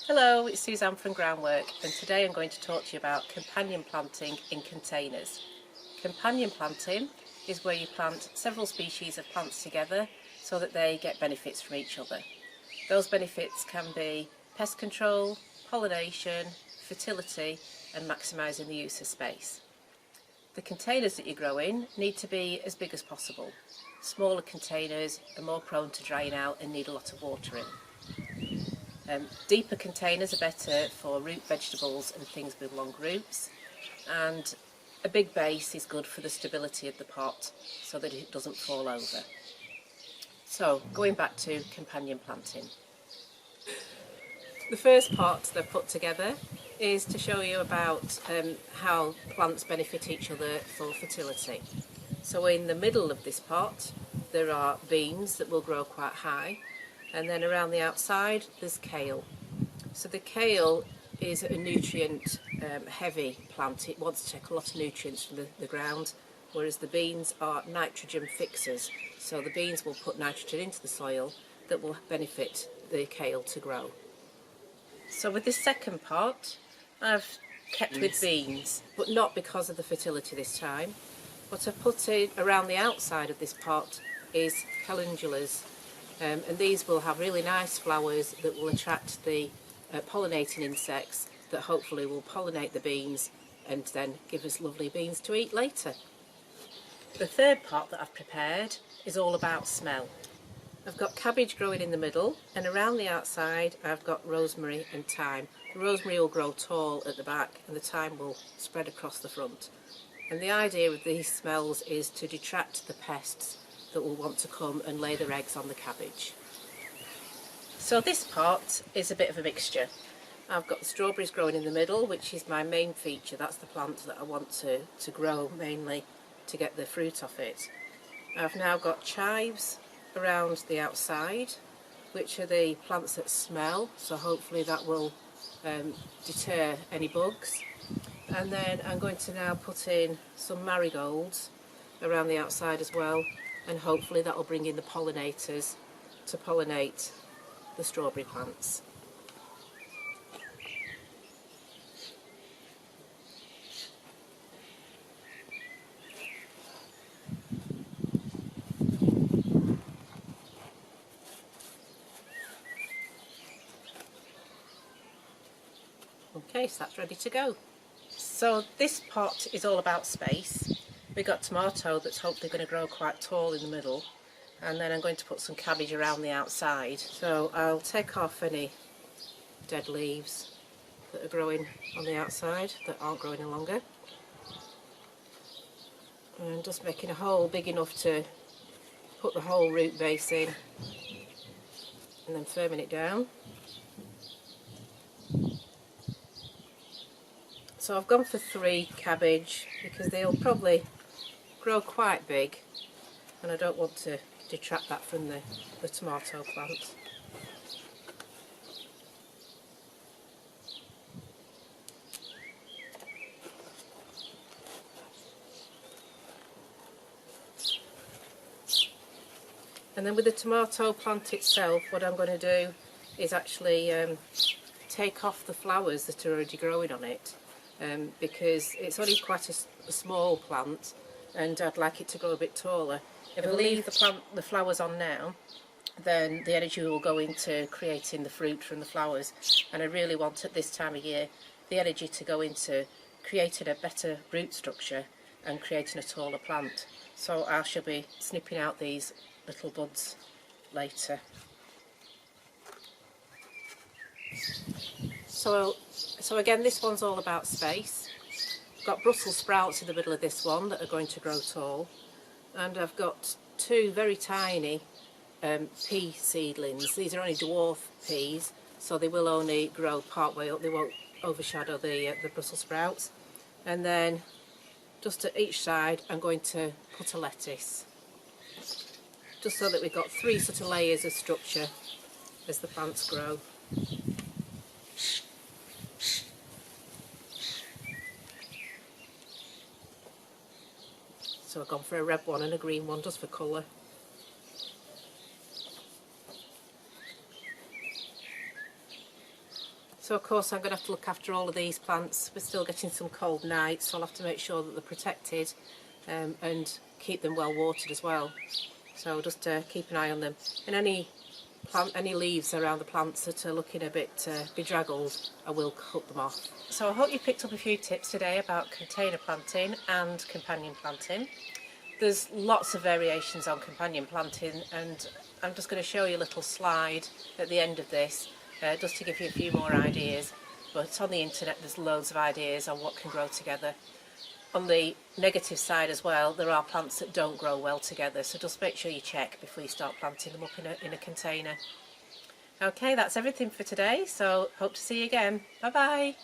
Hello, it's Suzanne from Groundwork, and today I'm going to talk to you about companion planting in containers. Companion planting is where you plant several species of plants together so that they get benefits from each other. Those benefits can be pest control, pollination, fertility and maximising the use of space. The containers that you grow in need to be as big as possible. Smaller containers are more prone to drying out and need a lot of water in. Deeper containers are better for root vegetables and things with long roots, and a big base is good for the stability of the pot so that it doesn't fall over. So going back to companion planting. The first pot they've put together is to show you about how plants benefit each other for fertility. So in the middle of this pot there are beans that will grow quite high, and then around the outside there's kale. So the kale is a nutrient heavy plant. It wants to take a lot of nutrients from the ground, whereas the beans are nitrogen fixers. So the beans will put nitrogen into the soil that will benefit the kale to grow. So with this second pot I've kept with beans, but not because of the fertility this time. What I've put in around the outside of this pot is calendulas. And these will have really nice flowers that will attract the pollinating insects that hopefully will pollinate the beans and then give us lovely beans to eat later. The third pot that I've prepared is all about smell. I've got cabbage growing in the middle, and around the outside I've got rosemary and thyme. The rosemary will grow tall at the back and the thyme will spread across the front. And the idea with these smells is to detract the pests that will want to come and lay their eggs on the cabbage. So this pot is a bit of a mixture. I've got the strawberries growing in the middle, which is my main feature. That's the plant that I want to grow mainly to get the fruit off it. I've now got chives around the outside, which are the plants that smell, so hopefully that will deter any bugs. And then I'm going to now put in some marigolds around the outside as well, and hopefully that will bring in the pollinators to pollinate the strawberry plants. Okay, so that's ready to go. So this pot is all about space. We've got tomato that's hopefully going to grow quite tall in the middle, and then I'm going to put some cabbage around the outside. So I'll take off any dead leaves that are growing on the outside that aren't growing any longer, and just making a hole big enough to put the whole root base in and then firming it down. So I've gone for 3 cabbage because they'll probably grow quite big, and I don't want to detract that from the tomato plant. And then with the tomato plant itself, what I'm going to do is actually take off the flowers that are already growing on it, because it's only quite a small plant and I'd like it to grow a bit taller. If I leave the flowers on now, then the energy will go into creating the fruit from the flowers, and I really want at this time of year the energy to go into creating a better root structure and creating a taller plant. So I shall be snipping out these little buds later. So again, this one's all about space. I've got Brussels sprouts in the middle of this one that are going to grow tall, and I've got 2 very tiny pea seedlings. These are only dwarf peas, so they will only grow part way up, they won't overshadow the Brussels sprouts. And then just at each side I'm going to put a lettuce, just so that we've got 3 sort of layers of structure as the plants grow. So I've gone for a red one and a green one just for colour. So of course I'm going to have to look after all of these plants. We're still getting some cold nights, so I'll have to make sure that they're protected and keep them well watered as well. So just keep an eye on them. And any leaves around the plants that are looking a bit bedraggled, I will cut them off. So I hope you picked up a few tips today about container planting and companion planting. There's lots of variations on companion planting, and I'm just going to show you a little slide at the end of this just to give you a few more ideas. But on the internet there's loads of ideas on what can grow together. On the negative side as well, there are plants that don't grow well together, so just make sure you check before you start planting them up in a container. Okay, that's everything for today, so hope to see you again. Bye bye.